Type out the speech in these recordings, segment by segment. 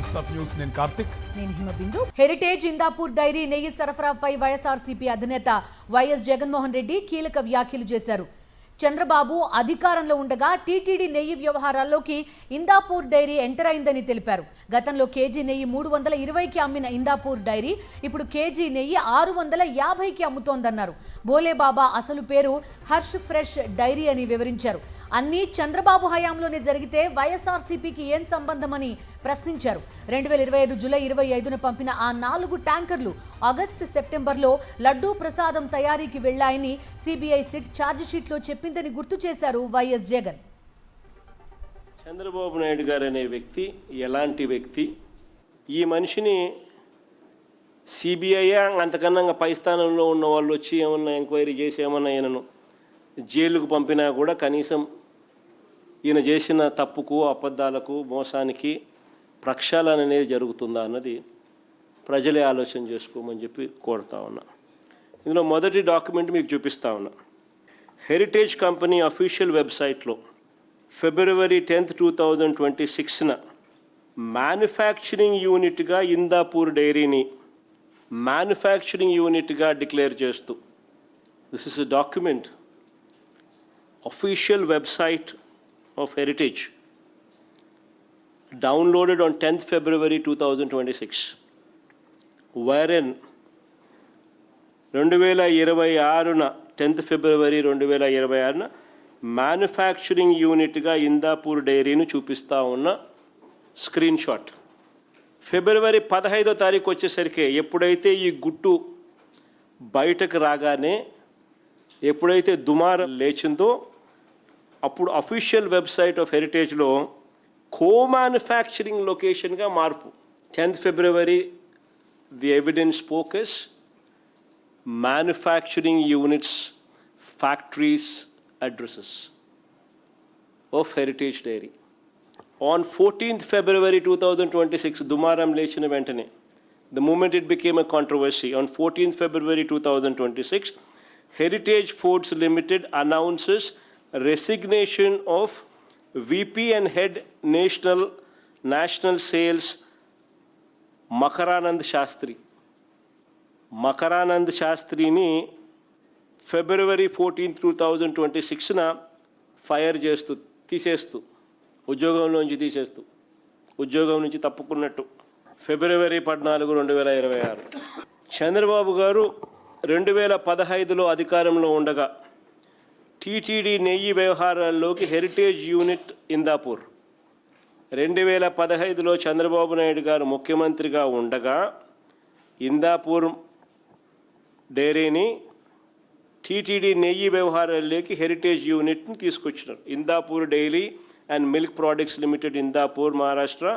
Non stop news. నేను కార్తిక్. నేను Himabindu. Heritage Indapur dairy నెయ్యి సరఫరాపై వైఎస్ఆర్సీపీ అధినేత వైఎస్ జగన్మోహన్ రెడ్డి కీలక వ్యాఖ్యలు చేశారు. చంద్రబాబు అధికారంలో ఉండగా టీటీడీ నెయ్యి వ్యవహారాల్లోకి ఇందాపూర్ డైరీ ఎంటర్ అయిందని తెలిపారు. గతంలో కేజీ నెయ్యి 320కి అమ్మిన ఇందాపూర్ డైరీ ఇప్పుడు కేజీ నెయ్యి 650కి అమ్ముతోందన్నారు. బోలేబాబా అసలు పేరు హర్ష్ ఫ్రెష్ డైరీ అని వివరించారు. అన్నీ చంద్రబాబు హయాంలోనే జరిగితే వైఎస్ఆర్సీపీకి ఏం సంబంధమని ప్రశ్నించారు. 2025 జూలై 25న పంపిన ఆ 4 ట్యాంకర్లు ఆగస్టు సెప్టెంబర్లో లడ్డూ ప్రసాదం తయారీకి వెళ్లాయని సిబిఐ సిట్ ఛార్జిషీట్లో చెప్పిందని గుర్తు చేశారు వైఎస్ జగన్. చంద్రబాబు నాయుడు గారు అనే వ్యక్తి ఎలాంటి వ్యక్తి? ఈ మనిషిని సిబిఐ అంతకన్నా పై స్థానంలో ఉన్న వాళ్ళు వచ్చి ఏమన్నా ఎంక్వైరీ చేసి ఏమన్నా ఈయనను జైలుకు పంపినా కూడా కనీసం ఈయన చేసిన తప్పుకు, అబద్ధాలకు, మోసానికి ప్రక్షాళన అనేది జరుగుతుందా అన్నది ప్రజలే ఆలోచన చేసుకోమని చెప్పి కోరుతా ఉన్నా. ఇందులో మొదటి డాక్యుమెంట్ మీకు చూపిస్తా ఉన్నా. హెరిటేజ్ కంపెనీ అఫీషియల్ వెబ్సైట్లో ఫిబ్రవరి 10, 2026న మ్యానుఫ్యాక్చరింగ్ యూనిట్గా ఇందాపూర్ డైరీని మ్యానుఫ్యాక్చరింగ్ యూనిట్గా డిక్లేర్ చేస్తూ, this is a document, official website of Heritage, downloaded on 10th February 2026, wherein 2026న 10th February 2026న మ్యానుఫ్యాక్చరింగ్ యూనిట్గా ఇందాపూర్ డైరీని చూపిస్తూ ఉన్న స్క్రీన్ షాట్. ఫిబ్రవరి 15వ తారీఖు వచ్చేసరికి ఎప్పుడైతే ఈ గుట్టు బయటకు రాగానే, ఎప్పుడైతే దుమారం లేచిందో అప్పుడు అఫీషియల్ వెబ్సైట్ ఆఫ్ హెరిటేజ్లో మ్యానుఫ్యాక్చరింగ్ లొకేషన్గా మార్పు. 10th February the evidence focus manufacturing units factories addresses of Heritage dairy. On 14th February 2026 దుమారం లేచిన వెంటనే, the moment it became a controversy, on 14th February 2026, Heritage Foods Limited announces resignation of VP and Head National Sales Makaranand Shastri. Makaranand Shastriని February 14, 2026న fire చేస్తూ, ఉద్యోగం నుంచి తప్పుకున్నట్టు ఫిబ్రవరి 14, 2026. చంద్రబాబు గారు 2015లో అధికారంలో ఉండగా టీటీడీ నెయ్యి వ్యవహారాల్లోకి హెరిటేజ్ యూనిట్ ఇందాపూర్, 2015లో చంద్రబాబు నాయుడు గారు ముఖ్యమంత్రిగా ఉండగా ఇందాపూర్ డైరీని టీటీడీ నెయ్యి వ్యవహారాల్లోకి హెరిటేజ్ యూనిట్ని తీసుకొచ్చినారు. Indapur dairy and milk products limited Indapur, Maharashtra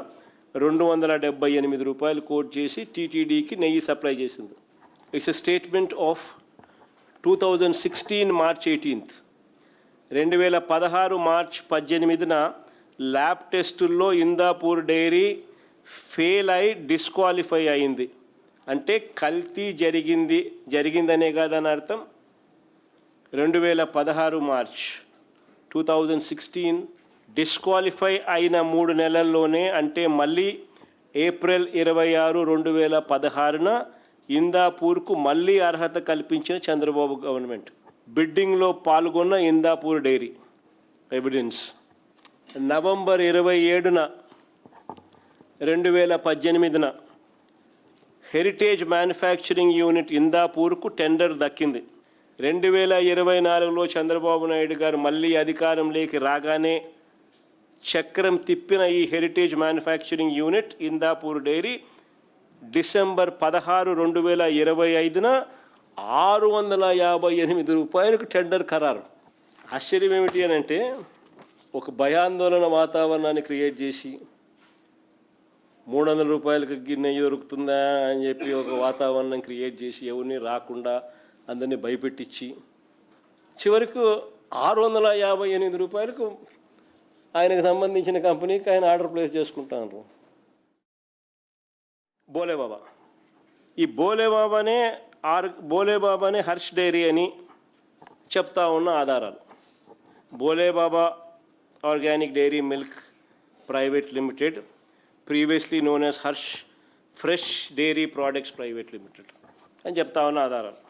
278 రూపాయలు కోట్ చేసి టీటీడీకి నెయ్యి సప్లై చేసింది. It's a statement of 2016 March 18th. 2016 March 18న ల్యాబ్ టెస్టుల్లో ఇందాపూర్ డైరీ ఫెయిల్ అయి డిస్క్వాలిఫై అయింది. అంటే కల్తీ జరిగిందనే కాదని అర్థం. 2016 మార్చ్ 2016 డిస్క్వాలిఫై అయిన 3 నెలల్లోనే, అంటే మళ్ళీ ఏప్రిల్ 26, 2016న ఇందాపూర్కు మళ్ళీ అర్హత కల్పించిన చంద్రబాబు గవర్నమెంట్. బిడ్డింగ్లో పాల్గొన్న ఇందాపూర్ డైరీ ఎవిడెన్స్. నవంబర్ 27న 2018న హెరిటేజ్ మ్యానుఫ్యాక్చరింగ్ యూనిట్ ఇందాపూర్కు టెండర్ దక్కింది. 2024లో చంద్రబాబు నాయుడు గారు మళ్ళీ అధికారంలోకి రాగానే చక్రం తిప్పిన ఈ Heritage manufacturing unit Indapur dairy December 16, 2025న 658 రూపాయలకు టెండర్ ఖరారు. ఆశ్చర్యం ఏమిటి అని అంటే, ఒక భయాందోళన వాతావరణాన్ని క్రియేట్ చేసి 300 రూపాయలకు నెయ్యి దొరుకుతుందా అని చెప్పి ఒక వాతావరణం క్రియేట్ చేసి ఎవరిని రాకుండా అందరినీ భయపెట్టించి చివరికి 658 రూపాయలకు ఆయనకు సంబంధించిన కంపెనీకి ఆయన ఆర్డర్ ప్లేస్ చేసుకుంటాను. బోలేబాబా, ఈ బోలేబాబానే హర్ష్ డైరీ అని చెప్తా ఉన్న ఆధారాలు. Bolebaba organic dairy milk private limited previously known as Harsh fresh dairy products private limited అని చెప్తా ఉన్న ఆధారాలు.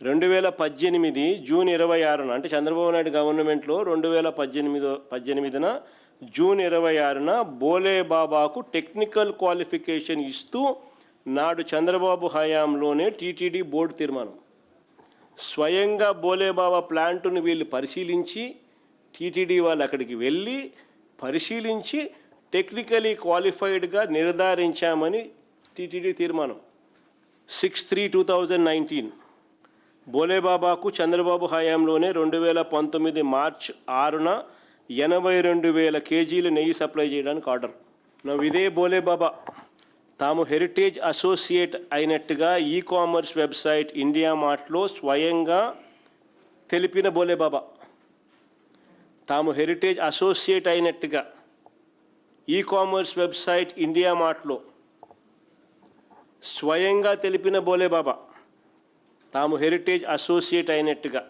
2018 జూన్ 26న అంటే చంద్రబాబు నాయుడు గవర్నమెంట్లో 2018 జూన్ 26న బోలే బాబాకు టెక్నికల్ క్వాలిఫికేషన్ ఇస్తూ నాడు చంద్రబాబు హయాంలోనే టీటీడీ బోర్డు తీర్మానం. స్వయంగా బోలే బాబా ప్లాంటును వీళ్ళు పరిశీలించి టీటీడీ వాళ్ళు అక్కడికి వెళ్ళి పరిశీలించి టెక్నికలీ క్వాలిఫైడ్గా నిర్ధారించామని టీటీడీ తీర్మానం. 6/3/2019 బోలేబాబాకు చంద్రబాబు హయాంలోనే 2019 మార్చి 6న 82,000 కేజీలు నెయ్యి సప్లై చేయడానికి ఆర్డర్. ఇదే బోలేబాబా తాము హెరిటేజ్ అసోసియేట్ అయినట్టుగా కామర్స్ వెబ్సైట్ ఇండియా మార్ట్లో స్వయంగా తెలిపిన బోలేబాబా తాము హెరిటేజ్ అసోసియేట్ అయినట్టుగా కామర్స్ వెబ్సైట్ ఇండియా మార్ట్లో స్వయంగా తెలిపిన బోలేబాబా తాము హెరిటేజ్ అసోసియేట్ అయినట్టుగా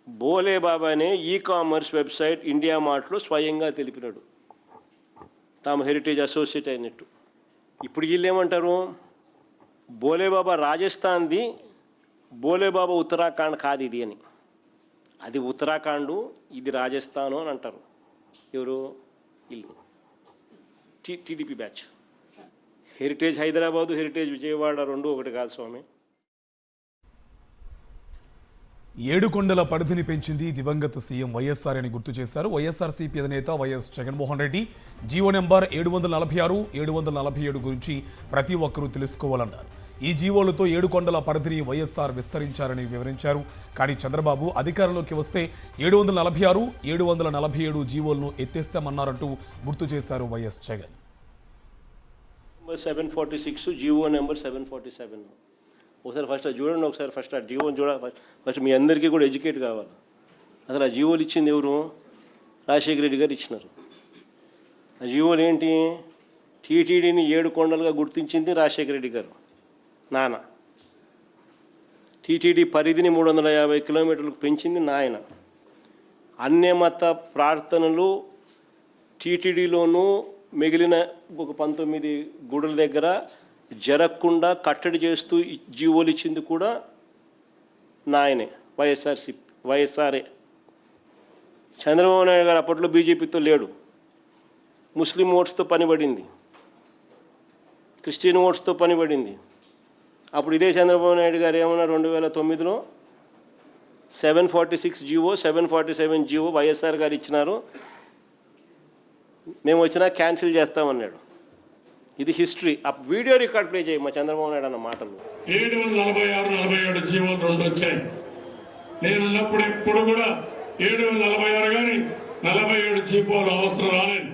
బోలేబాబానే కామర్స్ వెబ్సైట్ ఇండియా మార్ట్లో స్వయంగా తెలిపినాడు తాము హెరిటేజ్ అసోసియేట్ అయినట్టు. ఇప్పుడు వీళ్ళు ఏమంటారు, బోలేబాబా రాజస్థాన్ది, బోలేబాబా ఉత్తరాఖండ్ కాదు ఇది అని. అది ఉత్తరాఖండ్, ఇది రాజస్థాను అని అంటారు. ఎవరు? వీళ్ళు TDP batch. Heritage Hyderabad, heritage Vijayawada రెండు ఒకటి కాదు స్వామి. 7 కొండల పరిధిని పెంచింది దివంగత సీఎం వైఎస్ఆర్ అని గుర్తు చేశారు. వైఎస్ఆర్సీపీ అధినేత YS Jaganmohan Reddy GO number 746, 747 గురించి ప్రతి ఒక్కరూ తెలుసుకోవాలన్నారు. ఈ జీవోలతో 7 కొండల పరిధిని వైఎస్ఆర్ విస్తరించారని వివరించారు. కానీ చంద్రబాబు అధికారంలోకి వస్తే 746, 747 జీవోలను ఎత్తేస్తామన్నారంటూ గుర్తు చేశారు వైఎస్ జగన్. 746 జీవో నెంబర్ 747 ఒకసారి ఫస్ట్ చూడండి, ఒకసారి ఫస్ట్ ఆ జీవోని చూడాలి. ఫస్ట్ మీ అందరికీ కూడా ఎడ్యుకేట్ కావాలి. అసలు ఆ జీవోలు ఇచ్చింది ఎవరు? రాజశేఖర రెడ్డి గారు ఇచ్చినారు. ఆ జీవోలు ఏంటి? టీటీడీని 7 కొండలుగా గుర్తించింది రాజశేఖర రెడ్డి గారు నాన్న. టీటీడీ పరిధిని 350 కిలోమీటర్లకు పెంచింది నాయన. అన్యమత ప్రార్థనలు టీటీడీలోనూ మిగిలిన ఒక 19 గుడుల దగ్గర జరగకుండా కట్టడి చేస్తూ జీవోలు ఇచ్చింది కూడా నాయనే, వైఎస్ఆర్ఏ. చంద్రబాబు నాయుడు గారు అప్పట్లో బీజేపీతో లేడు. ముస్లిం ఓట్స్తో పనిపడింది, క్రిస్టియన్ ఓట్స్తో పనిపడింది. అప్పుడు ఇదే చంద్రబాబు నాయుడు గారు ఏమన్నా 2009లో 746 జీవో, 747 జీవో వైఎస్ఆర్ గారు ఇచ్చినారు, మేము వచ్చినా క్యాన్సిల్ చేస్తామన్నాడు. ఇది హిస్టరీ. ఆ వీడియో రికార్డ్ ప్లే చేయి మా చంద్రబాబు నాయుడు అన్న మాటలు. 746, 47 జీవోలు 2 వచ్చాయి. నేనున్నప్పుడు ఇప్పుడు కూడా 746 కానీ 47 జీవోలు అవసరం రాలేదు.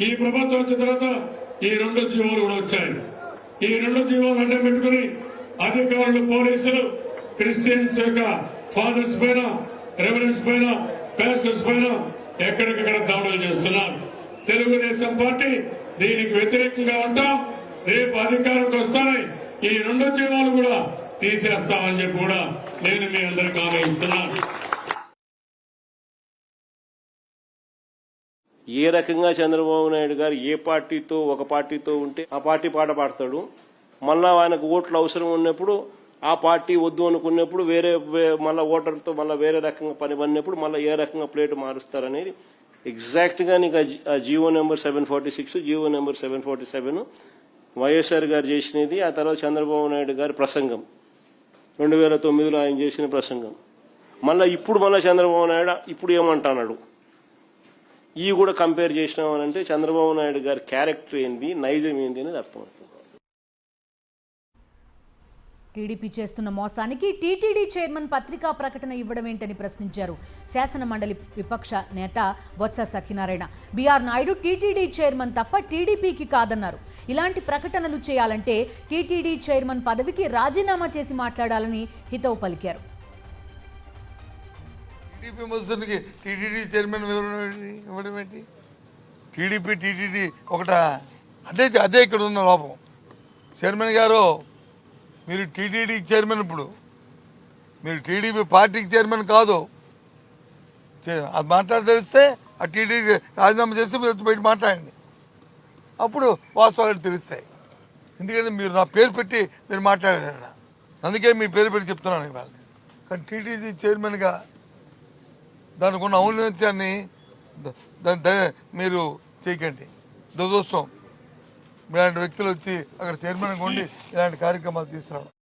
ఈ ప్రభుత్వం వచ్చిన తర్వాత ఈ 2 జీవోలు కూడా వచ్చాయి. ఈ 2 జీవోలు అంటే పెట్టుకుని అధికారులు, పోలీసులు క్రిస్టియన్స్ యొక్క ఫాదర్స్ పైన, రెవరెన్స్ పైన, పాస్టర్స్ పైన ఎక్కడికక్కడ దాడులు చేస్తున్నారు. తెలుగుదేశం పార్టీ దీనికి వ్యతిరేకంగా ఉంటాం. రేపు అధికారంకి వస్తానే ఈ 2 జీవోలు కూడా తీసేస్తామని చెప్పి కూడా నేను మీ అందరికీ హామీ ఇస్తున్నాను. ఏ రకంగా చంద్రబాబు నాయుడు గారు ఏ పార్టీతో ఒక పార్టీతో ఉంటే ఆ పార్టీ పాట పాడతాడు, మళ్ళా ఆయనకు ఓట్లు అవసరం ఉన్నప్పుడు ఆ పార్టీ వద్దు అనుకున్నప్పుడు వేరే మళ్ళీ ఓటర్తో మళ్ళీ వేరే రకంగా పని పడినప్పుడు మళ్ళీ ఏ రకంగా ప్లేట్ మారుస్తారనేది ఎగ్జాక్ట్గా నీకు ఆ GO number 746, GO number 747 YSR గారు చేసినది. ఆ తర్వాత చంద్రబాబు నాయుడు గారి ప్రసంగం 2009లో ఆయన చేసిన ప్రసంగం. మళ్ళీ ఇప్పుడు చంద్రబాబు నాయుడు ఇప్పుడు ఏమంటున్నాడు, ఇవి కూడా కంపేర్ చేసినామనంటే చంద్రబాబు నాయుడు గారి క్యారెక్టర్ ఏంది, నైజం ఏంది అనేది అర్థమవుతుంది. టీడీపీ చేస్తున్న మోసానికి టీటీడీ చైర్మన్ పత్రికా ప్రకటన ఇవ్వడం ఏంటని ప్రశ్నించారు శాసన మండలి విపక్ష నేత Botsa Satyanarayana. BR Naidu TTD chairman తప్ప టీడీపీకి కాదన్నారు. ఇలాంటి ప్రకటనలు చేయాలంటే టీటీడీ చైర్మన్ పదవికి రాజీనామా చేసి మాట్లాడాలని హితవు పలికారు. టీడీపీ ముస్లింకి టీటీడీ చైర్మన్ ఇవ్వడం ఏంటి? టీడీపీ ఒకట అదే ఇక్కడ ఉన్న లోపం. చైర్మన్ గారు, మీరు టీటీడీ చైర్మన్, ఇప్పుడు మీరు టీడీపీ పార్టీకి చైర్మన్ కాదు. అది తెలిస్తే ఆ టీటీడీ రాజీనామా చేసి బయట మాట్లాడండి. అప్పుడు వాస్తవాలు తెలుస్తాయి. ఎందుకంటే మీరు నా పేరు పెట్టి మీరు మాట్లాడారు, అందుకే మీ పేరు పెట్టి చెప్తున్నాను ఇవాళ. కానీ టీటీడీ చైర్మన్గా దానికి ఉన్న ఔన్నత్యాన్ని మీరు చేయకండి. దురదృష్టం ఇలాంటి వ్యక్తులు వచ్చి అక్కడ చైర్మన్గా ఉండి ఇలాంటి కార్యక్రమాలు తీసుకురావడం.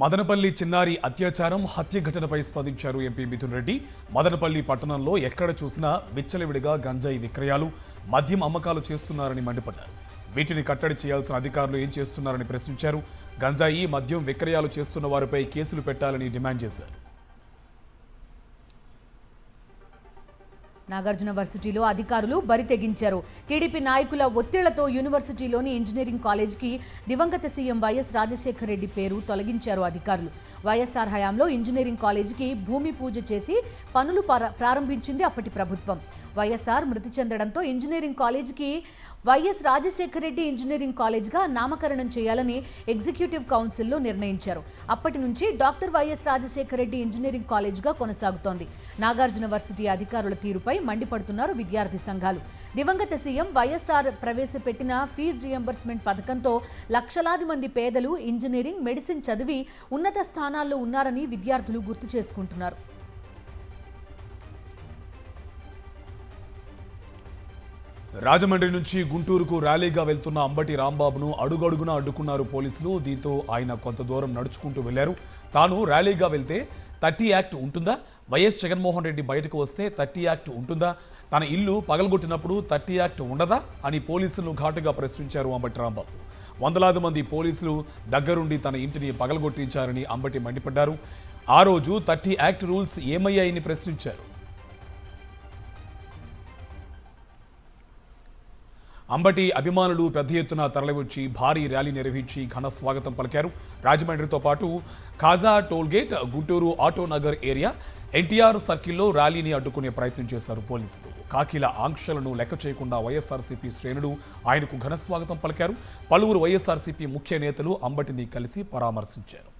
మదనపల్లి చిన్నారి అత్యాచారం హత్య ఘటనపై స్పందించారు ఎంపీ మిథున్ రెడ్డి. మదనపల్లి పట్టణంలో ఎక్కడ చూసినా విచ్చలవిడిగా గంజాయి విక్రయాలు, మద్యం అమ్మకాలు చేస్తున్నారని మండిపడ్డారు. వీటిని కట్టడి చేయాల్సిన అధికారులు ఏం చేస్తున్నారని ప్రశ్నించారు. గంజాయి, మద్యం విక్రయాలు చేస్తున్న వారిపై కేసులు పెట్టాలని డిమాండ్ చేశారు. నాగార్జున వర్సిటీలో అధికారులు బరి తెగించారు. టీడీపీ నాయకుల ఒత్తిళ్లతో యూనివర్సిటీలోని ఇంజనీరింగ్ కాలేజీకి దివంగత సీఎం వైఎస్ రాజశేఖర రెడ్డి పేరు తొలగించారు అధికారులు. వైఎస్ఆర్ హయాంలో ఇంజనీరింగ్ కాలేజీకి భూమి పూజ చేసి పనులు ప్రారంభించింది అప్పటి ప్రభుత్వం. వైఎస్ఆర్ మృతి చెందడంతో ఇంజనీరింగ్ కాలేజీకి వైఎస్ రాజశేఖర రెడ్డి ఇంజనీరింగ్ కాలేజ్గా నామకరణం చేయాలని ఎగ్జిక్యూటివ్ కౌన్సిల్లో నిర్ణయించారు. అప్పటి నుంచి డాక్టర్ వైఎస్ రాజశేఖర రెడ్డి ఇంజనీరింగ్ కాలేజ్గా కొనసాగుతోంది. నాగార్జున వర్సిటీ అధికారుల తీరుపై మండిపడుతున్నారు విద్యార్థి సంఘాలు. దివంగత సీఎం వైఎస్ఆర్ ప్రవేశపెట్టిన ఫీజు రియంబర్స్మెంట్ పథకంతో లక్షలాది మంది పేదలు ఇంజనీరింగ్, మెడిసిన్ చదివి ఉన్నత స్థానాల్లో ఉన్నారని విద్యార్థులు గుర్తు చేసుకుంటున్నారు. రాజమండ్రి నుంచి గుంటూరుకు ర్యాలీగా వెళ్తున్న అంబటి రాంబాబును అడుగడుగునా అడ్డుకున్నారు పోలీసులు. దీంతో ఆయన కొంత దూరం నడుచుకుంటూ వెళ్లారు. తాను ర్యాలీగా వెళ్తే 30 యాక్ట్ ఉంటుందా? వైఎస్ జగన్మోహన్ రెడ్డి బయటకు వస్తే 30 యాక్ట్ ఉంటుందా? తన ఇల్లు పగలగొట్టినప్పుడు 30 యాక్ట్ ఉండదా అని పోలీసులను ఘాటుగా ప్రశ్నించారు అంబటి రాంబాబు. వందలాది మంది పోలీసులు దగ్గరుండి తన ఇంటిని పగలగొట్టించారని అంబటి మండిపడ్డారు. ఆ రోజు 30 యాక్ట్ రూల్స్ ఏమయ్యాయని ప్రశ్నించారు. అంబటి అభిమానులు పెద్ద ఎత్తున తరలివచ్చి భారీ ర్యాలీ నిర్వహించి ఘన స్వాగతం పలికారు. రాజమండ్రితో పాటు ఖాజా టోల్గేట్, గుంటూరు ఆటోనగర్ ఏరియా, ఎన్టీఆర్ సర్కిల్లో ర్యాలీని అడ్డుకునే ప్రయత్నం చేశారు పోలీసులు. కాకిల ఆంక్షలను లెక్క చేయకుండా వైఎస్ఆర్సీపీ శ్రేణులు ఆయనకు ఘన స్వాగతం పలికారు. పలువురు వైఎస్ఆర్సీపీ ముఖ్య నేతలు అంబటిని కలిసి పరామర్శించారు.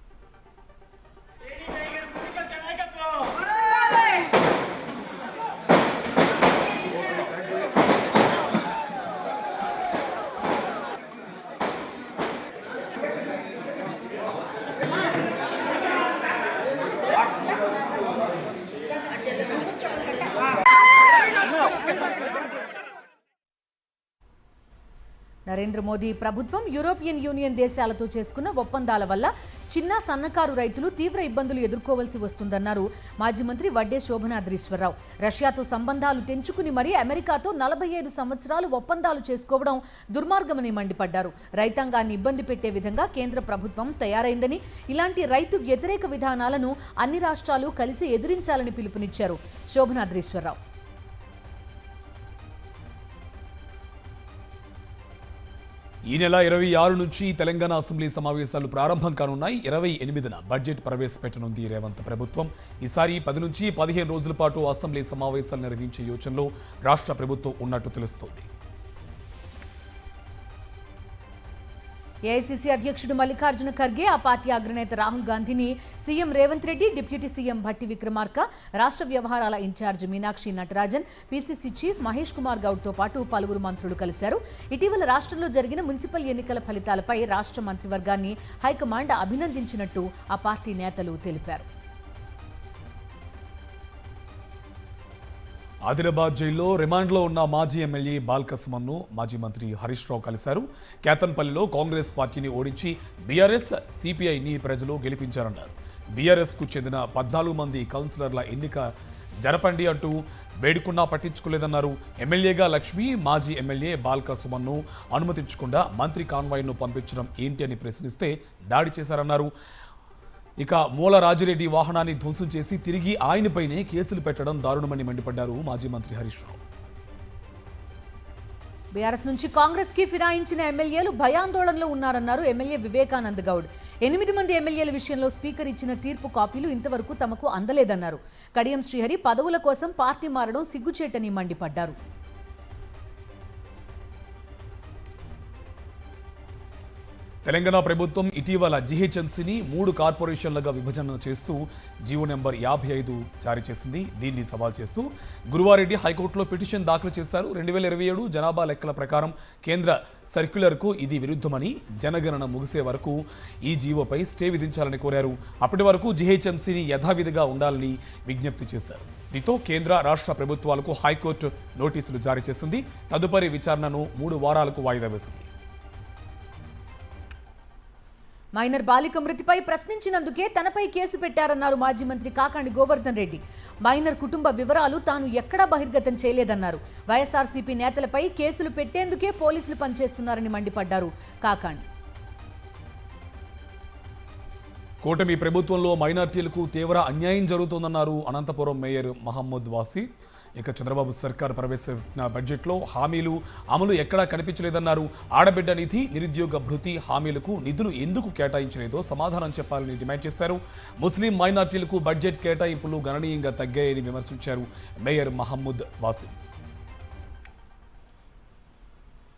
నరేంద్ర మోదీ ప్రభుత్వం యూరోపియన్ యూనియన్ దేశాలతో చేసుకున్న ఒప్పందాల వల్ల చిన్న సన్నకారు రైతులు తీవ్ర ఇబ్బందులు ఎదుర్కోవాల్సి వస్తుందన్నారు మాజీ మంత్రి వడ్డే శోభనాద్రీశ్వరరావు. రష్యాతో సంబంధాలు తెంచుకుని మరీ అమెరికాతో 45 సంవత్సరాలు ఒప్పందాలు చేసుకోవడం దుర్మార్గమని మండిపడ్డారు. రైతాంగాన్ని ఇబ్బంది పెట్టే విధంగా కేంద్ర ప్రభుత్వం తయారైందని, ఇలాంటి రైతు వ్యతిరేక విధానాలను అన్ని రాష్ట్రాలు కలిసి ఎదిరించాలని పిలుపునిచ్చారు శోభనాద్రీశ్వరరావు. ఈ నెల 26 నుంచి తెలంగాణ అసెంబ్లీ సమావేశాలు ప్రారంభం కానున్నాయి. 28న బడ్జెట్ ప్రవేశపెట్టనుంది రేవంత్ ప్రభుత్వం. ఈసారి 10 నుంచి 15 రోజుల పాటు అసెంబ్లీ సమావేశాలు నిర్వహించే యోచనలో రాష్ట్ర ప్రభుత్వం ఉన్నట్టు తెలుస్తోంది. ఏఐసీసీ అధ్యక్షుడు మల్లికార్జున ఖర్గే, ఆ పార్టీ అగ్రనేత రాహుల్ గాంధీని CM Revanth Reddy, deputy CM Bhatti Vikramarka, రాష్ట్ర వ్యవహారాల incharge Meenakshi Natarajan, PCC chief Mahesh Kumar గౌడ్తో పాటు పలువురు మంత్రులు కలిశారు. ఇటీవల రాష్ట్రంలో జరిగిన మున్సిపల్ ఎన్నికల ఫలితాలపై రాష్ట్ర మంత్రివర్గాన్ని హైకమాండ్ అభినందించినట్టు ఆ పార్టీ నేతలు తెలిపారు. ఆదిలాబాద్ జైల్లో రిమాండ్లో ఉన్న మాజీ ఎమ్మెల్యే బాల్క సుమన్ను మాజీ మంత్రి హరీష్ రావు కలిశారు. కేతన్పల్లిలో కాంగ్రెస్ పార్టీని ఓడించి బీఆర్ఎస్, సిపిఐని ప్రజలు గెలిపించారన్నారు. బీఆర్ఎస్కు చెందిన 14 మంది కౌన్సిలర్ల ఎన్నిక జరపండి అంటూ వేడుకున్నా పట్టించుకోలేదన్నారు. ఎమ్మెల్యేగా లక్ష్మి, మాజీ ఎమ్మెల్యే బాల్క సుమన్ను అనుమతించకుండా మంత్రి కాన్వాయ్ను పంపించడం ఏంటి అని ప్రశ్నిస్తే దాడి చేశారన్నారు. ఇక మూల రాజిరెడ్డి వాహనాన్ని ధ్వంసం చేసి తిరిగి ఆయనపైనే కేసులు పెట్టడం దారుణమని మండిపడ్డారు మాజీ మంత్రి హరీష్ రావు. బీఆర్ఎస్ నుంచి కాంగ్రెస్ కి ఫిరాయించిన ఎమ్మెల్యేలు భయాందోళనలో ఉన్నారన్నారు ఎమ్మెల్యే వివేకానంద్ గౌడ్. 8 మంది ఎమ్మెల్యేల విషయంలో స్పీకర్ ఇచ్చిన తీర్పు కాపీలు ఇంతవరకు తమకు అందలేదన్నారు. కడియం శ్రీహరి పదవుల కోసం పార్టీ మారడం సిగ్గుచేటని మండిపడ్డారు. తెలంగాణ ప్రభుత్వం ఇటీవల జీహెచ్ఎంసీని 3 కార్పొరేషన్లుగా విభజన చేస్తూ జీవో నెంబర్ 55 జారీ చేసింది. దీన్ని సవాల్ చేస్తూ గురువారెడ్డి హైకోర్టులో పిటిషన్ దాఖలు చేశారు. 2027 జనాభా లెక్కల ప్రకారం కేంద్ర సర్క్యులర్కు ఇది విరుద్ధమని, జనగణన ముగిసే వరకు ఈ జీవోపై స్టే విధించాలని కోరారు. అప్పటి వరకు జీహెచ్ఎంసీని యథావిధిగా ఉండాలని విజ్ఞప్తి చేశారు. దీంతో కేంద్ర రాష్ట్ర ప్రభుత్వాలకు హైకోర్టు నోటీసులు జారీ చేసింది. తదుపరి విచారణను 3 వారాలకు వాయిదా వేసింది. మైనర్ బాలిక మృతిపై ప్రశ్నించినందుకే తనపై కేసు పెట్టారన్నారు మాజీ మంత్రి కాకాణి గోవర్ధన్ రెడ్డి. మైనర్ కుటుంబ వివరాలు తాను ఎక్కడా బహిర్గతం చేయలేదన్నారు. వైఎస్ఆర్సీపీ నేతలపై కేసులు పెట్టేందుకే పోలీసులు పనిచేస్తున్నారని మండిపడ్డారు కాకాణి. కూటమి ప్రభుత్వంలో మైనార్టీలకు తీవ్ర అన్యాయం జరుగుతోందన్నారు అనంతపురం మేయర్ మహమ్మద్ వాసి. ఇక చంద్రబాబు సర్కార్ ప్రవేశపెట్టిన బడ్జెట్లో హామీలు అమలు ఎక్కడా కనిపించలేదన్నారు. ఆడబిడ్డ నిధి, నిరుద్యోగ భృతి హామీలకు నిధులు ఎందుకు కేటాయించలేదో సమాధానం చెప్పాలని డిమాండ్ చేశారు. ముస్లిం మైనార్టీలకు బడ్జెట్ కేటాయింపులు గణనీయంగా తగ్గాయని విమర్శించారు మేయర్ మహమ్మద్ వాసి.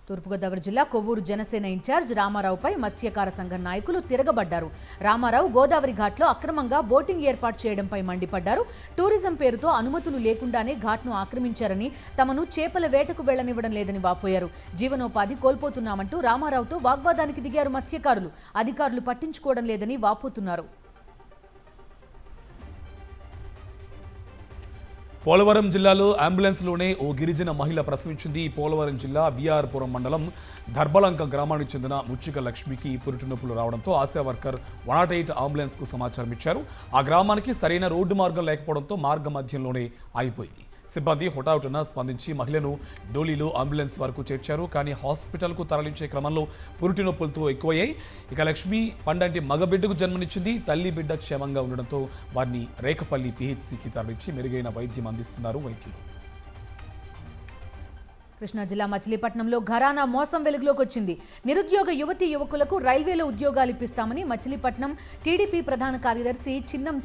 తూర్పుగోదావరి జిల్లా కొవ్వూరు జనసేన ఇన్ఛార్జ్ రామారావుపై మత్స్యకార సంఘం నాయకులు తిరగబడ్డారు. రామారావు గోదావరి ఘాట్లో అక్రమంగా బోటింగ్ ఏర్పాటు చేయడంపై మండిపడ్డారు. టూరిజం పేరుతో అనుమతులు లేకుండానే ఘాట్ను ఆక్రమించారని, తమను చేపల వేటకు వెళ్లనివ్వడం లేదని వాపోయారు. జీవనోపాధి కోల్పోతున్నామంటూ రామారావుతో వాగ్వాదానికి దిగారు మత్స్యకారులు. అధికారులు పట్టించుకోవడం లేదని వాపోతున్నారు. పోలవరం జిల్లాలో అంబులెన్స్లోనే ఓ గిరిజన మహిళ ప్రసవించింది. పోలవరం జిల్లా విఆర్పురం మండలం దర్బలంక గ్రామానికి చెందిన ముచ్చిక లక్ష్మికి పురిటి నొప్పులు రావడంతో ఆశా వర్కర్ 108 అంబులెన్స్కు సమాచారం ఇచ్చారు. ఆ గ్రామానికి సరైన రోడ్డు మార్గం లేకపోవడంతో మార్గ మధ్యంలోనే ఆగిపోయింది. సిబ్బంది హుటాహుటిన స్పందించి మహిళను డోలీలో అంబులెన్స్ వరకు చేర్చారు. కానీ హాస్పిటల్కు తరలించే క్రమంలో పురిటి నొప్పులతో ఎక్కువయ్యాయి. ఇక లక్ష్మి పండంటి మగబిడ్డకు జన్మనిచ్చింది. తల్లి బిడ్డ క్షేమంగా ఉండడంతో వారిని రేఖపల్లి పిహెచ్సికి తరలించి మెరుగైన వైద్యం అందిస్తున్నారు వైద్యులు. కృష్ణా జిల్లా మచిలీపట్నంలో ఘరానా మోసం వెలుగులోకి వచ్చింది. నిరుద్యోగ యువతీ యువకులకు రైల్వేలో ఉద్యోగాలు ఇప్పిస్తామని మచిలీపట్నం టీడీపీ ప్రధాన కార్యదర్శి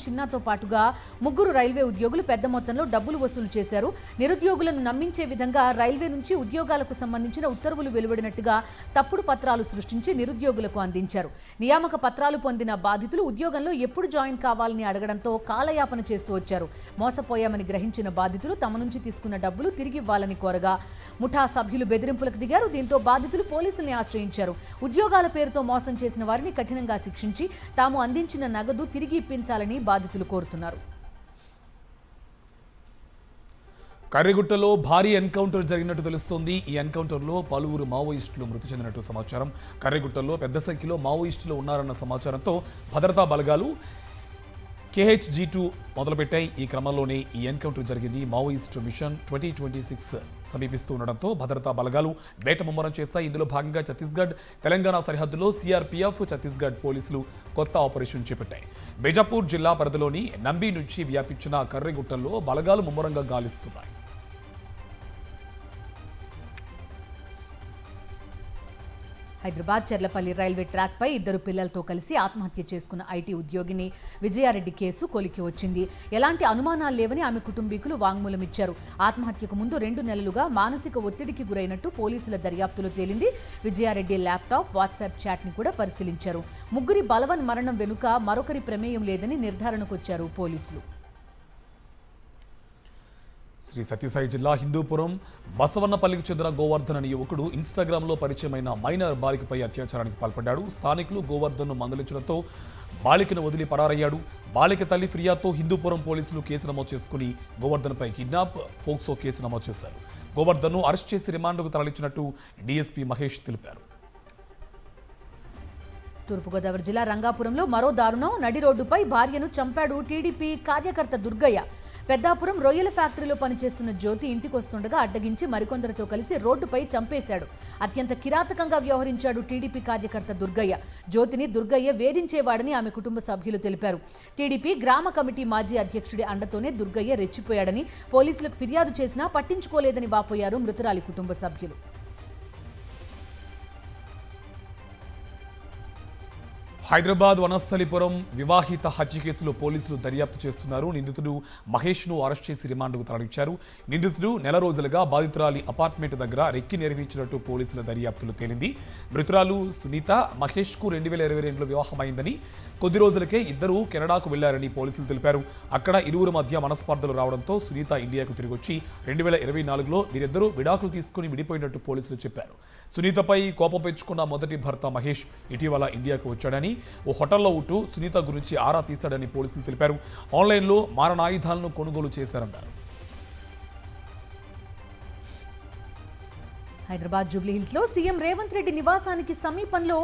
చిన్నాతో పాటుగా 3 రైల్వే ఉద్యోగులు పెద్ద మొత్తంలో డబ్బులు వసూలు చేశారు. నిరుద్యోగులను నమ్మించే విధంగా రైల్వే నుంచి ఉద్యోగాలకు సంబంధించిన ఉత్తర్వులు వెలువడినట్టుగా తప్పుడు పత్రాలు సృష్టించి నిరుద్యోగులకు అందించారు. నియామక పత్రాలు పొందిన బాధితులు ఉద్యోగంలో ఎప్పుడు జాయిన్ కావాలని అడగడంతో కాలయాపన చేస్తూ వచ్చారు. మోసపోయామని గ్రహించిన బాధితులు తమ నుంచి తీసుకున్న డబ్బులు తిరిగివ్వాలని కోరగా ముఠా సభ్యులు బెదిరింపులకు దిగారు. దీంతో బాధితులు పోలీసుల్ని ఆశ్రయించారు. ఉద్యోగాల పేరుతో మోసం చేసిన వారిని కఠినంగా శిక్షించి తాము అందించిన నగదు తిరిగి ఇప్పించాలని బాధితులు కోరుతున్నారు. కర్రిగుట్టలో భారీ ఎన్కౌంటర్ జరిగినట్టు తెలుస్తోంది. ఈ ఎన్కౌంటర్లో పలువురు మావోయిస్టులు మృతి చెందినట్టు సమాచారం. కర్రిగుట్టలో పెద్ద సంఖ్యలో మావోయిస్టులు ఉన్నారన్న సమాచారంతో భద్రతా బలగాలు KHG2 మొదలుపెట్టాయి. ఈ క్రమంలోనే ఈ ఎన్కౌంటర్ జరిగింది. మావోయిస్టు మిషన్ 2026 సమీపిస్తూ ఉండడంతో భద్రతా బలగాలు వేట ముమ్మరం చేశాయి. ఇందులో భాగంగా ఛత్తీస్గఢ్, తెలంగాణ సరిహద్దులో CRPF, ఛత్తీస్గఢ్ పోలీసులు కొత్త ఆపరేషన్ చేపట్టాయి. బీజాపూర్ జిల్లా పరిధిలోని నంబి నుంచి వ్యాపించిన కర్రిగుట్టల్లో బలగాలు ముమ్మరంగా గాలిస్తున్నాయి. హైదరాబాద్ చెర్లపల్లి రైల్వే ట్రాక్పై 2 పిల్లలతో కలిసి ఆత్మహత్య చేసుకున్న ఐటీ ఉద్యోగిని విజయారెడ్డి కేసు కొలికి వచ్చింది. ఎలాంటి అనుమానాలు లేవని ఆమె కుటుంబీకులు వాంగ్మూలం ఇచ్చారు. ఆత్మహత్యకు ముందు 2 నెలలుగా మానసిక ఒత్తిడికి గురైనట్టు పోలీసుల దర్యాప్తులో తేలింది. విజయారెడ్డి ల్యాప్టాప్, వాట్సాప్ చాట్ని కూడా పరిశీలించారు. 3 బలవన్ మరణం వెనుక మరొకరి ప్రమేయం లేదని నిర్ధారణకొచ్చారు పోలీసులు. శ్రీ సత్యసాయి జిల్లా హిందూపురం బసవన్నపల్లికి చెందిన గోవర్ధన్ అనే యువకుడు ఇన్స్టాగ్రామ్లో పరిచయమైన మైనర్ బాలికపై అత్యాచారానికి పాల్పడ్డాడు. స్థానికులు గోవర్ధన్ను మందలించడంతో బాలికను వదిలి పరారయ్యాడు. బాలిక తల్లి ఫిర్యాదుతో హిందూపురం పోలీసులు కేసు నమోదు చేసుకుని గోవర్ధన్పై కిడ్నాప్, పోక్సో కేసు నమోదు చేశారు. గోవర్ధన్ను అరెస్ట్ చేసి రిమాండ్కు తరలించినట్టు డీఎస్పీ మహేష్ తెలిపారు. తూర్పుగోదావరి జిల్లా రంగాపురంలో మరో దారుణం. నడి రోడ్డుపై భార్యను చంపాడు టీడీపీ కార్యకర్త దుర్గయ్య. పెద్దాపురం రొయ్యల ఫ్యాక్టరీలో పనిచేస్తున్న జ్యోతి ఇంటికొస్తుండగా అడ్డగించి మరికొందరితో కలిసి రోడ్డుపై చంపేశాడు. అత్యంత కిరాతకంగా వ్యవహరించాడు టీడీపీ కార్యకర్త దుర్గయ్య. జ్యోతిని దుర్గయ్య వేధించేవాడని ఆమె కుటుంబ సభ్యులు తెలిపారు. టీడీపీ గ్రామ కమిటీ మాజీ అధ్యక్షుడి అండతోనే దుర్గయ్య రెచ్చిపోయాడని, పోలీసులకు ఫిర్యాదు చేసినా పట్టించుకోలేదని వాపోయారు మృతురాలి కుటుంబ సభ్యులు. హైదరాబాద్ వనస్థలిపురం వివాహిత హత్య కేసులో పోలీసులు దర్యాప్తు చేస్తున్నారు. నిందితుడు మహేష్ను అరెస్ట్ చేసి రిమాండ్కు తరలించారు. నిందితుడు నెల రోజులుగా బాధితురాలి అపార్ట్మెంట్ దగ్గర రెక్కి నిర్వహించినట్టు పోలీసుల దర్యాప్తులో తేలింది. మృతురాలు సునీత మహేష్కు 2022లో వివాహమైందని, కొద్ది రోజులకే ఇద్దరు కెనడాకు వెళ్లారని పోలీసులు తెలిపారు. అక్కడ ఇరువురు మధ్య మనస్పర్ధలు రావడంతో సునీత ఇండియాకు తిరిగొచ్చి 2024లో వీరిద్దరూ విడాకులు తీసుకుని విడిపోయినట్టు పోలీసులు చెప్పారు. సునీతపై కోపం పెంచుకున్న మొదటి భర్త మహేష్ ఇటీవల ఇండియాకు వచ్చాడని, ఓ హోటల్లో ఉంటూ సునీత గురించి ఆరా తీశాడని పోలీసులు తెలిపారు. ఆన్లైన్లో మారణాయుధాలను కొనుగోలు చేశారన్నారు. హైదరాబాద్ జూబ్లీహిల్స్ లో సీఎం రేవంత్ రెడ్డి నివాసానికి సమీపంలో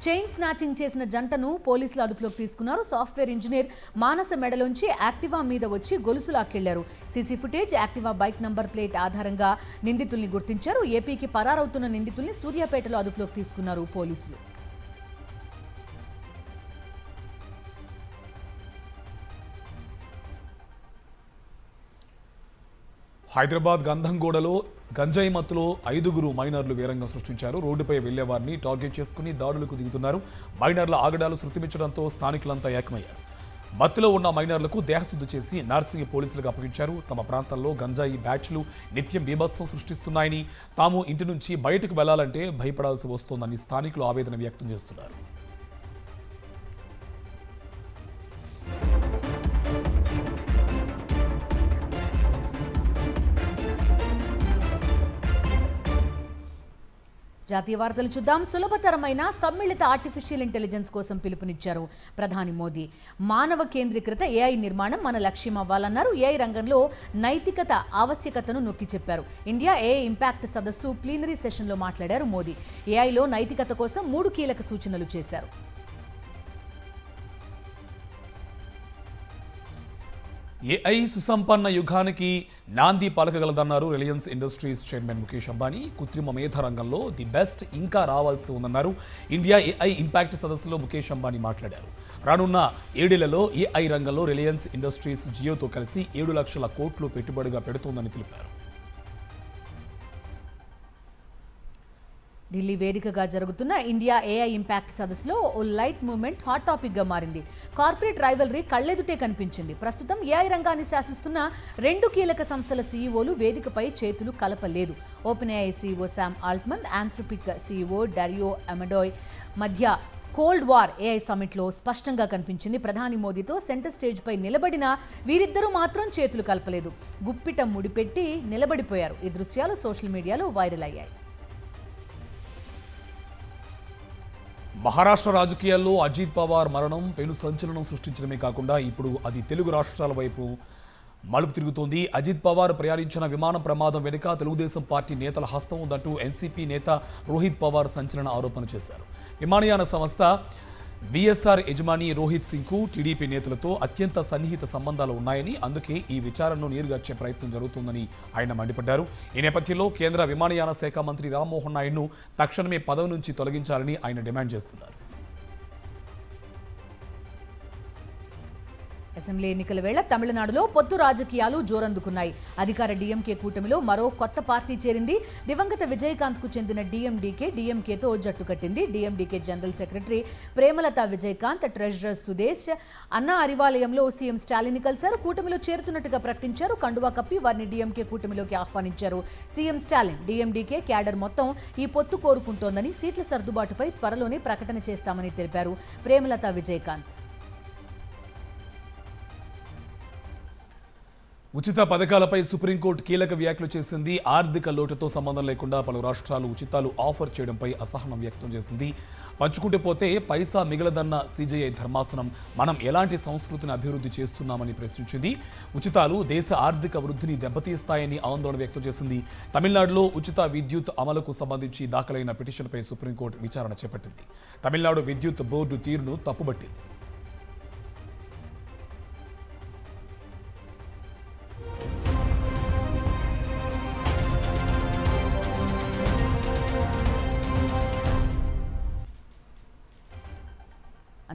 చైన్ స్నాచింగ్ చేసిన జంటను పోలీసులు అదుపులోకి తీసుకున్నారు. సాఫ్ట్వేర్ ఇంజనీర్ మానస మెడలోంచి యాక్టివా మీద వచ్చి గొలుసు లాక్కెళ్లారు. CC footage, Activa bike number plate ఆధారంగా నిందితుల్ని గుర్తించారు. ఏపీకి పరారవుతున్న నిందితుల్ని సూర్యాపేటలో అదుపులోకి తీసుకున్నారు పోలీసులు. హైదరాబాద్ గంధంగూడలో గంజాయి మత్తులో 5గురు మైనర్లు వీరంగం సృష్టించారు. రోడ్డుపై వెళ్లేవారిని టార్గెట్ చేసుకుని దాడులకు దిగుతున్నారు. మైనర్ల ఆగడాలు శృతిమించడంతో స్థానికులంతా ఏకమయ్యారు. మత్తులో ఉన్న మైనర్లకు దేహశుద్ధి చేసి నార్సింగ్ పోలీసులకు అప్పగించారు. తమ ప్రాంతంలో గంజాయి బ్యాచ్లు నిత్యం బీభత్సం సృష్టిస్తున్నాయని, తాము ఇంటి నుంచి బయటకు వెళ్లాలంటే భయపడాల్సి వస్తోందని స్థానికులు ఆవేదన వ్యక్తం చేస్తున్నారు. జాతీయ వార్తలు చూద్దాం. సులభతరమైన సమ్మిళిత ఆర్టిఫిషియల్ ఇంటెలిజెన్స్ కోసం పిలుపునిచ్చారు ప్రధాని మోదీ. మానవ కేంద్రీకృత ఏఐ నిర్మాణం మన లక్ష్యం అవ్వాలన్నారు. ఏఐ రంగంలో నైతికత ఆవశ్యకతను నొక్కి చెప్పారు. ఇండియా ఏఐ ఇంపాక్ట్ సదస్సు ప్లీనరీ సెషన్లో మాట్లాడారు మోదీ. ఏఐలో నైతికత కోసం 3 కీలక సూచనలు చేశారు. ఏఐ సుసంపన్న యుగానికి నాంది పలకగలదన్నారు Reliance Industries chairman Mukesh Ambani. కృత్రిమ మేధ రంగంలో ది బెస్ట్ ఇంకా రావాల్సి ఉందన్నారు. ఇండియా ఏఐ ఇంపాక్ట్ సదస్సులో ముఖేష్ అంబానీ మాట్లాడారు. రానున్న 7 ఏళ్లలో ఏఐ రంగంలో రిలయన్స్ ఇండస్ట్రీస్ జియోతో కలిసి 7 లక్షల కోట్లు పెట్టుబడిగా పెడుతోందని తెలిపారు. ఢిల్లీ వేదికగా జరుగుతున్న ఇండియా ఏఐ ఇంపాక్ట్ సదస్సులో ఓ లైట్ మూవ్మెంట్ హాట్ టాపిక్గా మారింది. కార్పొరేట్ రైవల్రీ కళ్లెదుటే కనిపించింది. ప్రస్తుతం ఏఐ రంగాన్ని శాసిస్తున్న 2 కీలక సంస్థల సీఈఓలు వేదికపై చేతులు కలపలేదు. Open AI CEO Sam Altman, Anthropic CEO Dario Amodei మధ్య కోల్డ్ వార్ ఏఐ సమిట్లో స్పష్టంగా కనిపించింది. ప్రధాని మోదీతో సెంటర్ స్టేజ్పై నిలబడిన వీరిద్దరూ మాత్రం చేతులు కలపలేదు. గుప్పిట ముడిపెట్టి నిలబడిపోయారు. ఈ దృశ్యాలు సోషల్ మీడియాలో వైరల్ అయ్యాయి. మహారాష్ట్ర రాజకీయాల్లో అజిత్ పవార్ మరణం పెను సంచలనం సృష్టించడమే కాకుండా ఇప్పుడు అది తెలుగు రాష్ట్రాల వైపు మలుపు తిరుగుతోంది. అజిత్ పవార్ ప్రయాణించిన విమానం ప్రమాదం వెనుక తెలుగుదేశం పార్టీ నేతల హస్తం ఉందంటూ ఎన్సీపీ నేత రోహిత్ పవార్ సంచలన ఆరోపణ చేశారు. విమానయాన సంస్థ విఎస్ఆర్ యజమాని రోహిత్ సింగ్కు టీడీపీ నేతలతో అత్యంత సన్నిహిత సంబంధాలు ఉన్నాయని, అందుకే ఈ విచారణను నీరుగార్చే ప్రయత్నం జరుగుతుందని ఆయన మండిపడ్డారు. ఈ నేపథ్యంలో కేంద్ర విమానయాన శాఖ మంత్రి రామ్మోహన్ నాయుడును తక్షణమే పదవి నుంచి తొలగించాలని ఆయన డిమాండ్ చేస్తున్నారు. అసెంబ్లీ ఎన్నికల వేళ తమిళనాడులో పొత్తు రాజకీయాలు జోరందుకున్నాయి. అధికార డీఎంకే కూటమిలో మరో కొత్త పార్టీ చేరింది. దివంగత విజయకాంత్కు చెందిన డీఎంకేతో జట్టు కట్టింది. DMDK general secretary Premalatha Vijayakanth, treasurer Sudesh అన్నా అరివాలయంలో సీఎం స్టాలిన్ కలిశారు. కూటమిలో చేరుతున్నట్టుగా ప్రకటించారు. కండువా కప్పి వారిని డీఎంకే కూటమిలోకి ఆహ్వానించారు సీఎం స్టాలిన్. డీఎండీకే క్యాడర్ మొత్తం ఈ పొత్తు కోరుకుంటోందని, సీట్ల సర్దుబాటుపై త్వరలోనే ప్రకటన చేస్తామని తెలిపారు ప్రేమలత విజయకాంత్. ఉచిత పథకాలపై సుప్రీంకోర్టు కీలక వ్యాఖ్యలు చేసింది. ఆర్థిక లోటుతో సంబంధం లేకుండా పలు రాష్ట్రాలు ఉచితాలు ఆఫర్ చేయడంపై అసహనం వ్యక్తం చేసింది. పంచుకుంటే పోతే పైసా మిగలదన్న సీజేఐ ధర్మాసనం మనం ఎలాంటి సంస్కృతిని అభివృద్ధి చేస్తున్నామని ప్రశ్నించింది. ఉచితాలు దేశ ఆర్థిక వృద్ధిని దెబ్బతీస్తాయని ఆందోళన వ్యక్తం చేసింది. తమిళనాడులో ఉచిత విద్యుత్ అమలుకు సంబంధించి దాఖలైన పిటిషన్పై సుప్రీంకోర్టు విచారణ చేపట్టింది. తమిళనాడు విద్యుత్ బోర్డు తీరును తప్పుబట్టింది.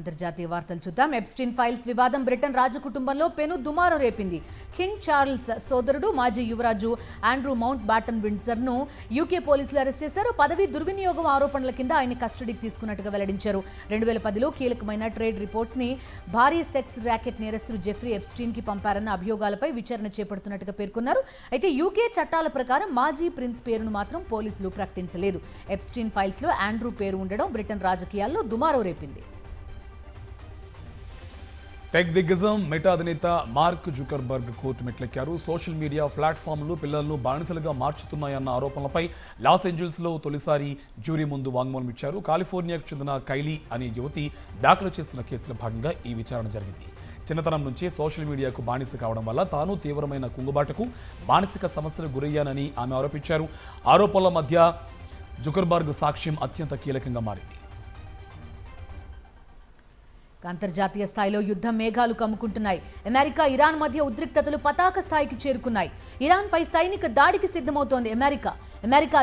అంతర్జాతీయ వార్తలు చూద్దాం. ఎప్స్టీన్ ఫైల్స్ వివాదం బ్రిటన్ రాజకుటుంబంలో పెను దుమారం రేపింది. కింగ్ చార్ల్స్ సోదరుడు మాజీ యువరాజు ఆండ్రూ మౌంట్ బాటన్ విండ్సర్ను యూకే పోలీసులు అరెస్ట్ చేశారు. పదవి దుర్వినియోగం ఆరోపణల కింద ఆయన కస్టడీకి తీసుకున్నట్టుగా వెల్లడించారు. 2010లో కీలకమైన ట్రేడ్ రిపోర్ట్స్ ని భారీ సెక్స్ ర్యాకెట్ నేరస్తులు జెఫ్రీ ఎప్స్టీన్ కి పంపారన్న అభియోగాలపై విచారణ చేపడుతున్నట్టుగా పేర్కొన్నారు. అయితే యూకే చట్టాల ప్రకారం మాజీ ప్రిన్స్ పేరును మాత్రం పోలీసులు ప్రకటించలేదు. ఎప్స్టీన్ ఫైల్స్ లో ఆండ్రూ పేరు ఉండడం బ్రిటన్ రాజకీయాల్లో దుమారం రేపింది. టెక్ దిగ్గజం మెటా అధినేత మార్క్ జుకర్బర్గ్ కోర్టు మెట్లెక్కారు. సోషల్ మీడియా ప్లాట్ఫామ్లు పిల్లలను బానిసలుగా మార్చుతున్నాయన్న ఆరోపణలపై లాస్ ఏంజల్స్లో తొలిసారి జ్యూరీ ముందు వాంగ్మూలం ఇచ్చారు. కాలిఫోర్నియాకు చెందిన కైలీ అనే యువతి దాఖలు చేసిన కేసులో భాగంగా ఈ విచారణ జరిగింది. చిన్నతనం నుంచి సోషల్ మీడియాకు బానిస కావడం వల్ల తాను తీవ్రమైన కుంగుబాటుకు మానసిక సమస్యలకు గురయ్యానని ఆమె ఆరోపించారు. ఆరోపణల మధ్య జుకర్బర్గ్ సాక్ష్యం అత్యంత కీలకంగా మారింది. అంతర్జాతీయ స్థాయిలో యుద్ధ మేఘాలు కమ్ముకుంటున్నాయి. అమెరికా ఇరాన్ మధ్య ఉద్రిక్తతలు పతాక స్థాయికి చేరుకున్నాయి. ఇరాన్పై సైనిక దాడికి సిద్ధమవుతోంది అమెరికా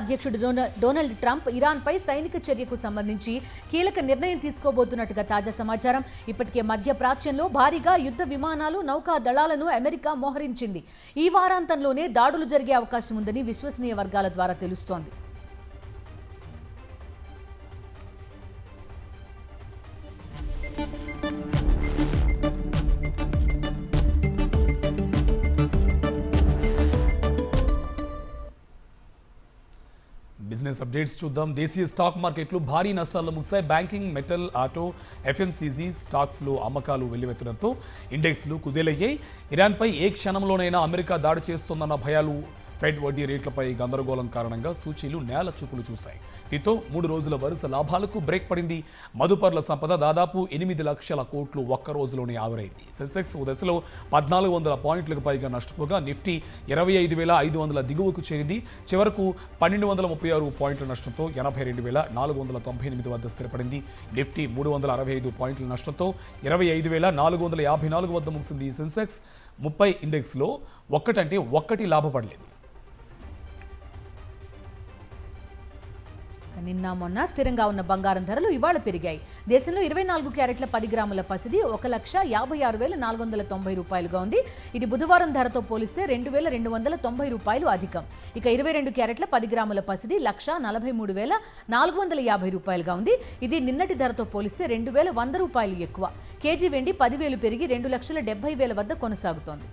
అధ్యక్షుడు డొనాల్డ్ ట్రంప్ ఇరాన్పై సైనిక చర్యకు సంబంధించి కీలక నిర్ణయం తీసుకోబోతున్నట్టుగా తాజా సమాచారం. ఇప్పటికే మధ్య ప్రాచ్యంలో భారీగా యుద్ధ విమానాలు, నౌకా దళాలను అమెరికా మోహరించింది. ఈ వారాంతంలోనే దాడులు జరిగే అవకాశం ఉందని విశ్వసనీయ వర్గాల ద్వారా తెలుస్తోంది. బిజినెస్ అప్డేట్స్ చూద్దాం. దేశీయ స్టాక్ మార్కెట్లు భారీ నష్టాల్లో ముగిశాయి. బ్యాంకింగ్, మెటల్, ఆటో, ఎఫ్ఎంసీజీ స్టాక్స్లో అమ్మకాలు వెల్లువెత్తడంతో ఇండెక్స్లు కుదేలయ్యాయి. ఇరాన్పై ఏ క్షణంలోనైనా అమెరికా దాడి చేస్తోందన్న భయాలు, ఫెడ్ వడ్డీ రేట్లపై గందరగోళం కారణంగా సూచీలు నేల చూపులు చూశాయి. దీంతో 3 రోజుల వరుస లాభాలకు బ్రేక్ పడింది. మదుపర్ల సంపద దాదాపు 8 లక్షల కోట్లు ఒక్క రోజులోనే ఆవిరైంది. సెన్సెక్స్ ఓ దశలో 1400 పాయింట్లకు పైగా నష్టపోగా నిఫ్టీ 25,500 దిగువకు చేరింది. చివరకు 1236 పాయింట్ల నష్టంతో 82,498 వద్ద స్థిరపడింది. నిఫ్టీ 365 పాయింట్ల నష్టంతో 25,454 వద్ద ముగిసింది. సెన్సెక్స్ 30 ఇండెక్స్లో ఒక్కటి లాభపడలేదు. నిన్న మొన్న స్థిరంగా ఉన్న బంగారం ధరలు ఇవాళ పెరిగాయి. దేశంలో 24 క్యారెట్ల 10 గ్రాముల పసిడి 1,56,490 రూపాయలుగా ఉంది. ఇది బుధవారం ధరతో పోలిస్తే 2,290 రూపాయలు అధికం. ఇక 22 క్యారెట్ల 10 గ్రాముల పసిడి 1,43,450 రూపాయలుగా ఉంది. ఇది నిన్నటి ధరతో పోలిస్తే 2,100 రూపాయలు ఎక్కువ. కేజీ వెండి 10,000 పెరిగి 2,70,000 వద్ద కొనసాగుతోంది.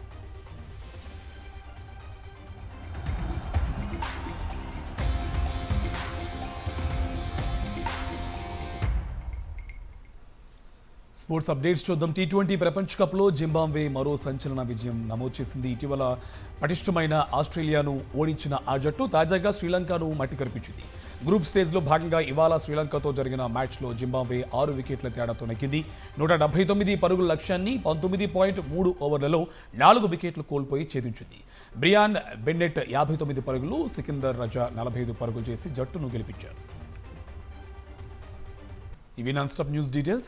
స్పోర్ట్స్ అప్డేట్స్ చూద్దాం. T20 ప్రపంచ కప్లో జింబాబ్వే మరో సంచలన విజయం నమోదు చేసింది. ఇటీవల పటిష్టమైన ఆస్ట్రేలియాను ఓడించిన ఆ జట్టు తాజాగా శ్రీలంకను మట్టి కరిపించింది. గ్రూప్ స్టేజ్లో భాగంగా ఇవాళ శ్రీలంకతో జరిగిన మ్యాచ్లో జింబాబ్వే 6 వికెట్ల తేడాతో నెగ్గింది. 179 పరుగుల లక్ష్యాన్ని 19.3 ఓవర్లలో 4 వికెట్లు కోల్పోయి ఛేదించింది. బ్రియాన్ బెన్నెట్ 59 పరుగులు, సికిందర్ రజా 45 పరుగులు చేసి జట్టును గెలిపించారు. ఇవి నాన్ స్టాప్ న్యూస్ డీటెయిల్స్.